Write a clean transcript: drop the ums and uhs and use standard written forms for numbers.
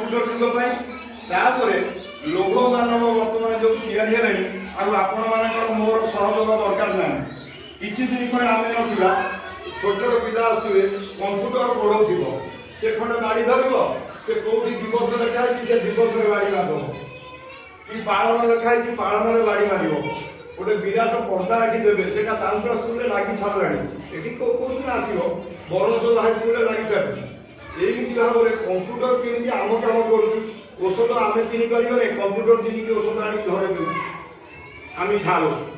computer जुग तापर लोभ मानव बर्तमान जो तैयारी है आपण मान मोर सहयोग दरकार ना किसी दिन पर आम ना छोट छोट पिला आसुए कंप्यूटर पढ़ाऊ से खंडे गाड़ी धरब से कौटी दिवस लिखाई से दिवस में गाड़ी मार कि पालन लिखाई कि पालन में गाड़ी मार गोटे विराट पर्दा ये देवे से तालुका स्कूल लगी सारा ये कौन आसो बरसोल हाईस्कल लगी सारी एमती भाव में कंप्यूटर केमी आम कम कर औषध आम चिन्ह पारे कंप्यूटर चिन्ह औषध आनी घर आम झाड़